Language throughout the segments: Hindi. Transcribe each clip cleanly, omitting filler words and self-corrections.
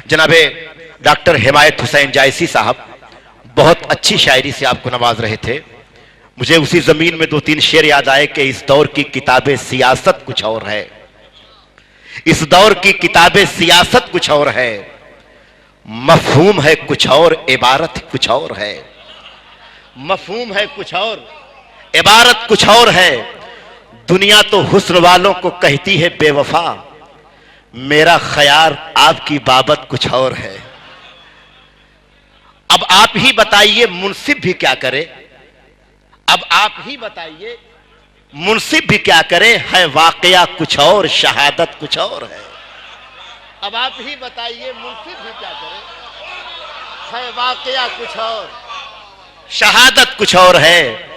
जनाबे डॉक्टर हिमायत हुसैन जायसी साहब बहुत अच्छी शायरी से आपको नवाज रहे थे। मुझे उसी जमीन में दो तीन शेर याद आए कि इस दौर की किताबें सियासत कुछ और है, इस दौर की किताबें सियासत कुछ और है, मफहूम है कुछ और इबारत कुछ और है, मफहूम है कुछ और इबारत कुछ और है। दुनिया तो हुस्न वालों को कहती है बेवफा, मेरा ख्याल आपकी बाबत कुछ और है। अब आप ही बताइए मुंसिफ भी क्या करे, अब आप ही बताइए मुंसिफ भी क्या करे, है वाकया कुछ और शहादत कुछ और है। अब आप ही बताइए मुंसिफ भी क्या करे, है वाकया कुछ और शहादत कुछ और है।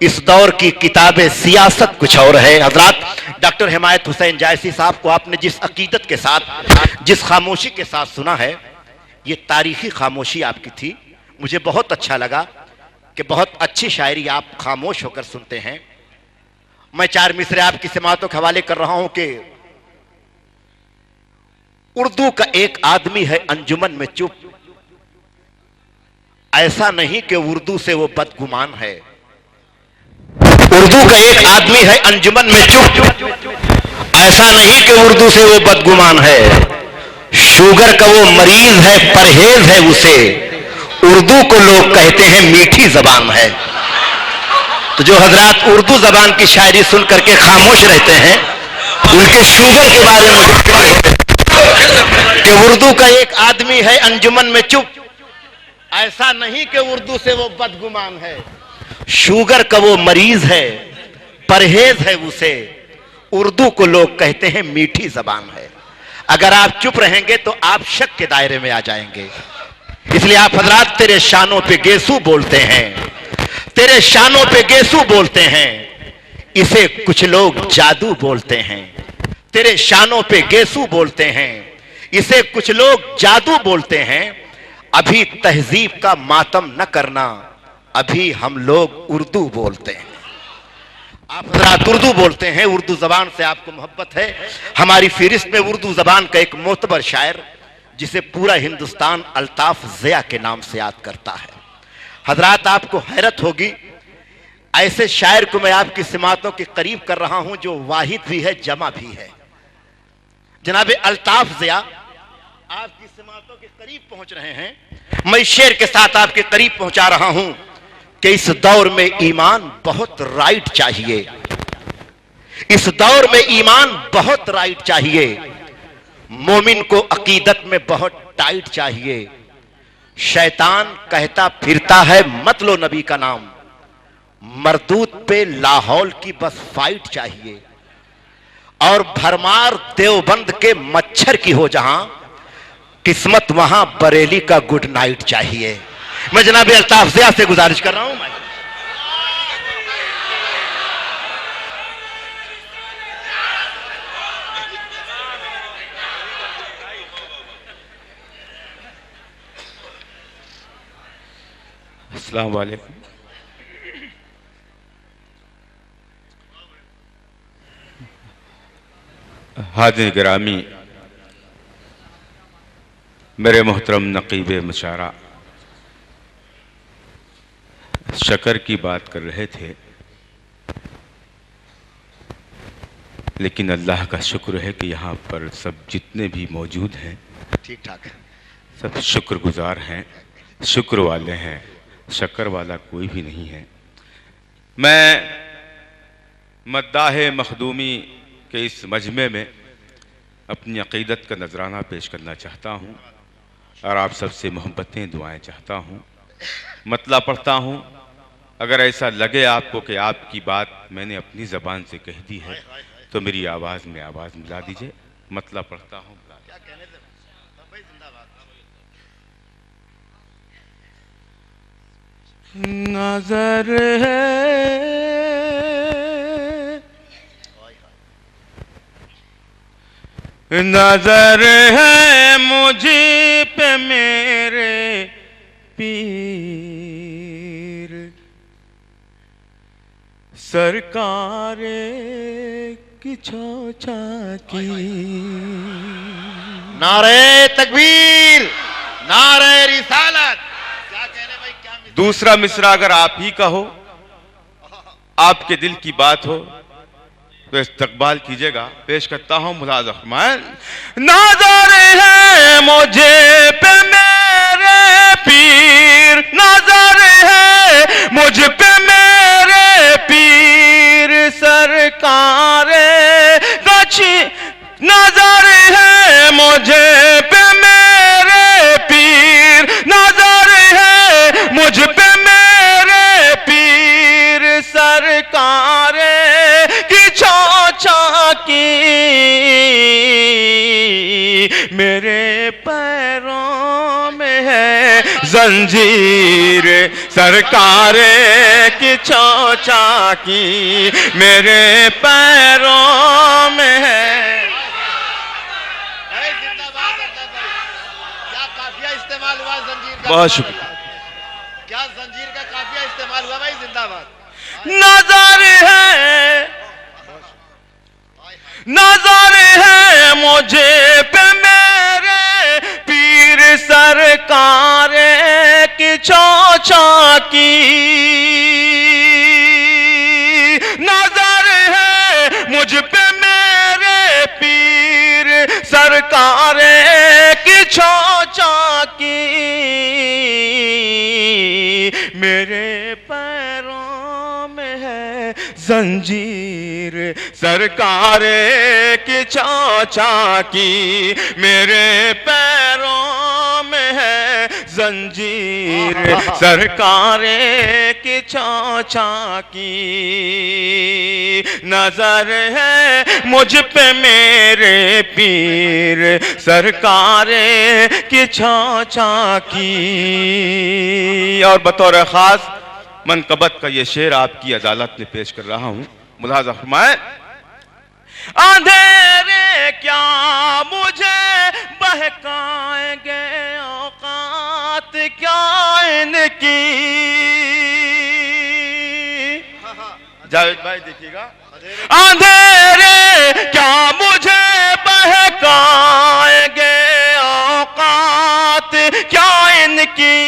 इस दौर की किताबें सियासत कुछ और है। हजरात, डॉक्टर हिमायत हुसैन जायसी साहब को आपने जिस अकीदत के साथ, जिस खामोशी के साथ सुना है, ये तारीखी खामोशी आपकी थी। मुझे बहुत अच्छा लगा कि बहुत अच्छी शायरी आप खामोश होकर सुनते हैं। मैं चार मिसरे आपकी समातों के हवाले कर रहा हूं कि उर्दू का एक आदमी है अंजुमन में चुप, ऐसा नहीं कि उर्दू से वो बदगुमान है। उर्दू का एक आदमी है अंजुमन में चुप, ऐसा नहीं कि उर्दू से वो बदगुमान है। शुगर का वो मरीज है, परहेज है उसे, उर्दू को लोग कहते हैं मीठी जबान है। तो जो हजरात उर्दू जबान की शायरी सुन करके खामोश रहते हैं, उनके शुगर के बारे में कि उर्दू का एक आदमी है अंजुमन में चुप, ऐसा नहीं कि उर्दू से वो बदगुमान है। शुगर का वो मरीज है, परहेज है उसे, उर्दू को लोग कहते हैं मीठी जबान है। अगर आप चुप रहेंगे तो आप शक के दायरे में आ जाएंगे। इसलिए आप हजरात तेरे शानों पे गेसू बोलते हैं, तेरे शानों पे गेसू बोलते हैं, इसे कुछ लोग जादू बोलते हैं। तेरे शानों पे गेसू बोलते हैं, इसे कुछ लोग जादू बोलते हैं। अभी तहजीब का मातम न करना, अभी हम लोग उर्दू बोलते हैं। आप हजरात उर्दू बोलते हैं, उर्दू जबान से आपको मोहब्बत है। हमारी फहरिस्त में उर्दू जबान का एक मोतबर शायर जिसे पूरा हिंदुस्तान अल्ताफ ज़िया के नाम से याद करता है। हजरात आपको हैरत होगी, ऐसे शायर को मैं आपकी सिमातों के करीब कर रहा हूं जो वाहिद भी है, जमा भी है। जनाब अल्ताफ ज़िया आपकी सिमातों के करीब पहुंच रहे हैं। मैं शेर के साथ आपके करीब पहुंचा रहा हूं कि इस दौर में ईमान बहुत राइट चाहिए, इस दौर में ईमान बहुत राइट चाहिए। मोमिन को अकीदत में बहुत टाइट चाहिए। शैतान कहता फिरता है मत लो नबी का नाम, मरदूत पे लाहौल की बस फाइट चाहिए। और भरमार देवबंद के मच्छर की हो जहां, किस्मत वहां बरेली का गुड नाइट चाहिए। मैं जनाब अल्ताफ ज़िया से गुजारिश कर रहा हूं, अस्सलाम वालेकुम। हाज़िर गिरामी, मेरे मोहतरम नकीब मुशारा, शकर की बात कर रहे थे, लेकिन अल्लाह का शुक्र है कि यहाँ पर सब जितने भी मौजूद हैं ठीक ठाक, सब शुक्रगुजार हैं, शुक्र वाले हैं, शक्कर वाला कोई भी नहीं है। मैं मद्दाह मखदूमी के इस मजमे में अपनी अक़ीदत का नजराना पेश करना चाहता हूँ और आप सबसे मोहब्बतें दुआएं चाहता हूँ। मतला पढ़ता हूँ, अगर ऐसा लगे आपको कि आपकी बात मैंने अपनी ज़बान से कह दी है तो मेरी आवाज़ में आवाज़ मिला दीजिए। मतला पढ़ता हूँ। नजर है नजर है मुझे पे मेरे पीर, सरकारे की चौचा की नारे तकबीर, नारे रिसालत। क्या कह रहे भाई, क्या मिसरा? दूसरा मिसरा अगर आप ही का हो, आपके दिल की बात हो तो इस्तकबाल कीजिएगा। पेश करता हूं मुलाज़ रहमान। नजर है मुझे पे मेरे पीर, नजर है मुझ पे मेरे पीर सरकार गछी, नजर है मुझे पे मेरे पीर, नजर है मुझ पे मेरे पीर सरकार की चौचा की, मेरे पैरों में है जंजीर सरकार की चौचा की, मेरे पैरों में है। जिंदाबाद अल्लाह भाई। क्या काफिया इस्तेमाल हुआ जंजीर का? बहुत शुक्रिया। क्या जंजीर का काफिया इस्तेमाल हुआ भाई? जिंदाबाद। नजर है, नजर है मुझे पे मेरे पीर सरकार की चौचा की, नजर है मुझ पे मेरे पीर सरकार की चौचा की, मेरे पैरों में है जंजीर सरकार की चौचा की, मेरे पैरों में है जंजीर सरकार की चौचा की, नजर है मुझ पे मेरे पीर सरकार की चौचा की। और बतौर खास मनकबत का ये शेर आपकी अदालत में पेश कर रहा हूं। मुलाज़ा फरमाए। अंधेरे क्या मुझे बहकाएंगे, औकात क्या इनकी। जावेद भाई देखिएगा। अंधेरे क्या मुझे बहकाएंगे, औकात क्या इनकी,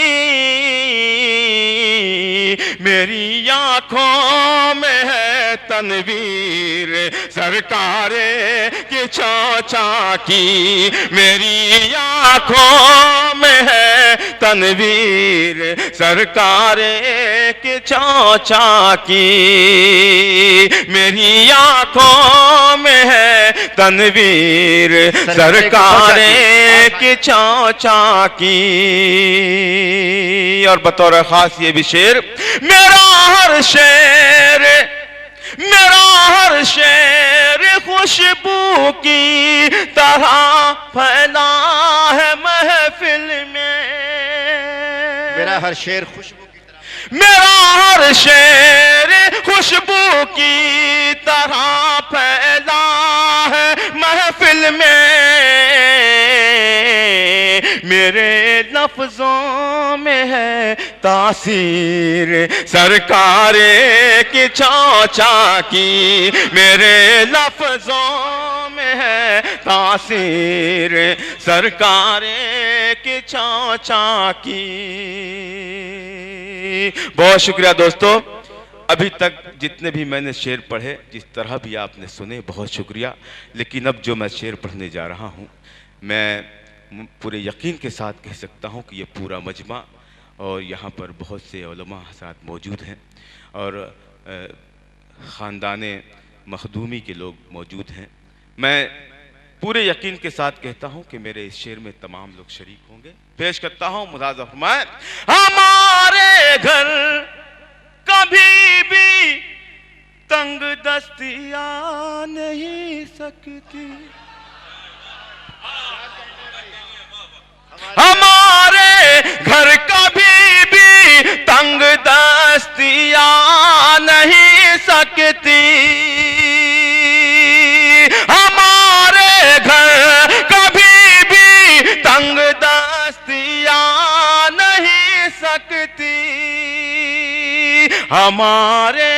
मेरी आंखों में है तनवीर सरकार की चौचा की, मेरी आंखों में है तनवीर सरकार की चौचा की, मेरी आंखों में है तनवीर सरकार की चौचा की। और बतौर खास ये भी शेर, मेरा हर शेर, मेरा हर शेर खुशबू की तरह फैला है महफिल में, मेरा हर शेर खुशबू की तरह, मेरा हर शेर खुशबू की तरह फैला है महफिल में, मेरे लफ्जों में है तासीर सरकार की चौचा की, मेरे लफ्जों में है तासीर सरकार की चौचा की। बहुत शुक्रिया दोस्तों। अभी तक जितने भी मैंने शेर पढ़े, जिस तरह भी आपने सुने, बहुत शुक्रिया। लेकिन अब जो मैं शेर पढ़ने जा रहा हूँ, मैं पूरे यकीन के साथ कह सकता हूँ कि ये पूरा मजमा और यहाँ पर बहुत से उलमा हज़रात मौजूद हैं और ख़ानदान मखदूमी के लोग मौजूद हैं। मैं पूरे यकीन के साथ कहता हूँ कि मेरे इस शेर में तमाम लोग शरीक होंगे। पेश करता हूँ मुलाज़ा फरमाए। हमारे घर कभी भी तंग दस्तियाँ नहीं सकती, हमारे घर कभी भी तंग दस्तियाँ नहीं सकती, हमारे घर कभी भी तंग दस्तियाँ नहीं सकती, हमारे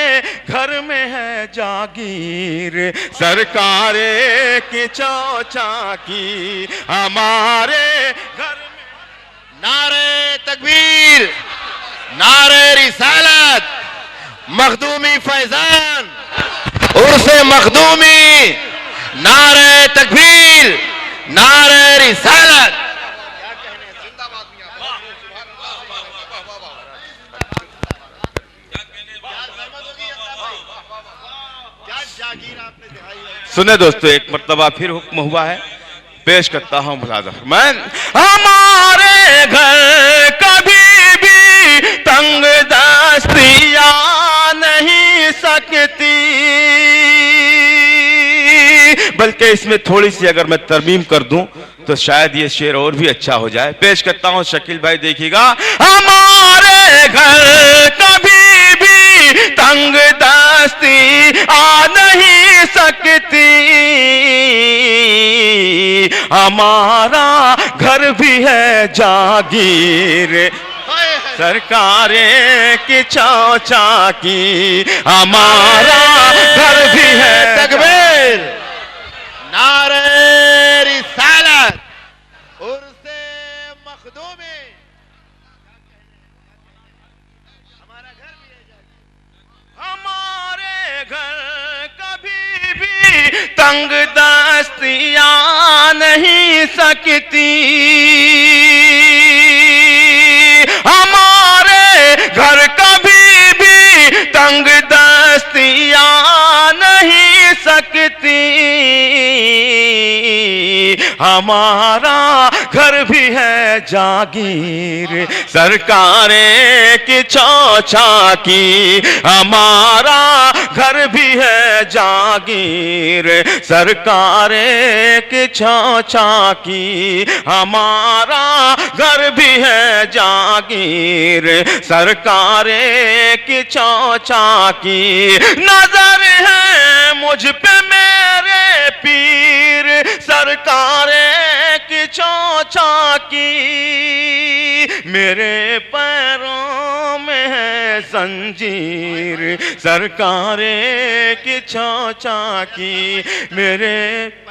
घर में है जागीर, सरकारे की चौचाकी हमारे घर में। नारे तकबीर, नारे रिसालत, मखदूमी फैजान, उर्से मखदूमी, नारे तकबीर, नारे रिसालत। सुने दोस्तों, एक मर्तबा फिर हुक्म हुआ है, पेश करता हूं मुलाजा फरमान। हमारे घर कभी भी तंग दस्तियां नहीं सकती, बल्कि इसमें थोड़ी सी अगर मैं तरमीम कर दूं तो शायद ये शेर और भी अच्छा हो जाए। पेश करता हूं, शकील भाई देखिएगा। हमारे घर कभी भी तंग दस्ती आ नहीं सकती, हमारा घर भी है जागीर, सरकारे की चौचाकी हमारा घर भी है। तकबीर, नारे रिसालत, उर्से मखदूमी, हमारा घर भी है। हमारे घर कभी भी तंग दस्तियां नहीं सकती, हमारे घर कभी भी तंग दस्तियां नहीं सकती, हमारा घर भी है जागीर, सरकारे की चौचाकी हमारा घर भी है जागीर, सरकारे की चौचाकी हमारा घर भी है जागीर, सरकारे की चौचाकी। नजर है मुझ पे मेरे पीर, सरकारे की चौचाकी मेरे पैरों में है जंजीर, सरकारे की चौचाकी मेरे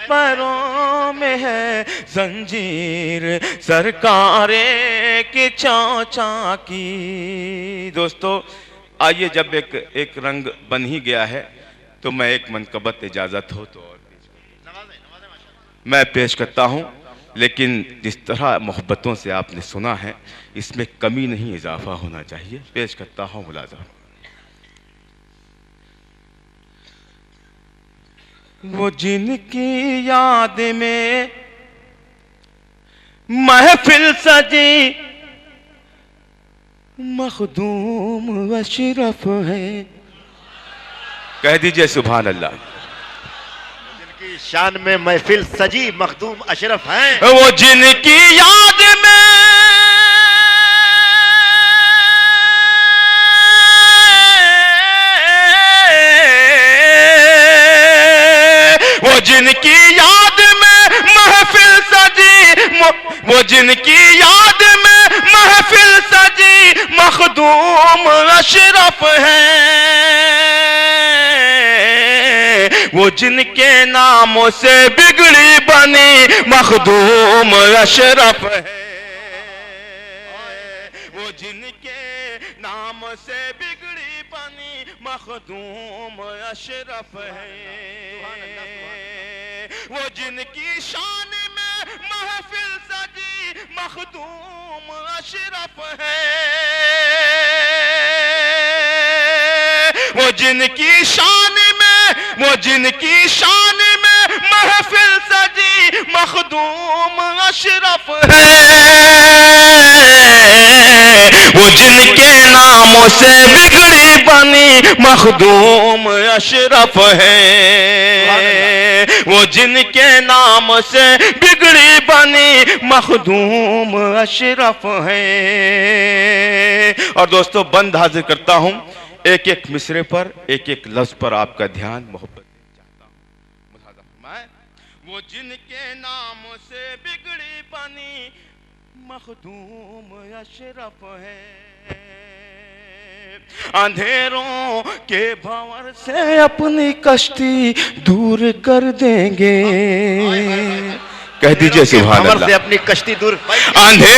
पैरों में है जंजीर, सरकारे की चौचाकी। दोस्तों आइए, जब एक रंग बन ही गया है तो मैं एक मनकबत इजाजत हो तो और मैं पेश करता हूं, लेकिन जिस तरह मोहब्बतों से आपने सुना है इसमें कमी नहीं इजाफा होना चाहिए। पेश करता हूं मुलाजा। वो जिनकी याद में महफिल सजी, मखदूम अशरफ है। कह दीजिए सुभान अल्लाह। जिनकी शान में महफिल सजी, मखदूम अशरफ हैं। वो जिनकी याद में, वो जिनकी याद में महफिल सजी, वो जिनकी याद में महफिल सजी, मखदूम अशरफ है। वो जिनके नामों से बिगड़ी बनी, मखदूम अशरफ है। वो जिनके नाम से बिगड़ी बनी, मखदूम अशरफ है। वो जिनकी शान में महफिल सजी, मखदूम अशरफ है। वो जिनकी शान में, वो जिनकी शान में महफिल सजी, मखदूम अशरफ है। वो जिनके नामों से बिगड़ी बनी, मखदूम अशरफ है। वो जिनके नाम से बिगड़ी बनी, मखदूम अशरफ है। और दोस्तों बंद हाजिर करता हूं, एक एक मिसरे पर, एक एक लफ्ज पर आपका ध्यान मोहब्बत चाहता हूं। मुलाजा फरमाएं। वो जिनके नाम से बिगड़ी बनी, मखदूम अशरफ है। अंधेरों के भंवर से अपनी कश्ती दूर कर देंगे। कह दीजिए सुभान भंवर अल्लाह। से अपनी कश्ती दूर। अंधेर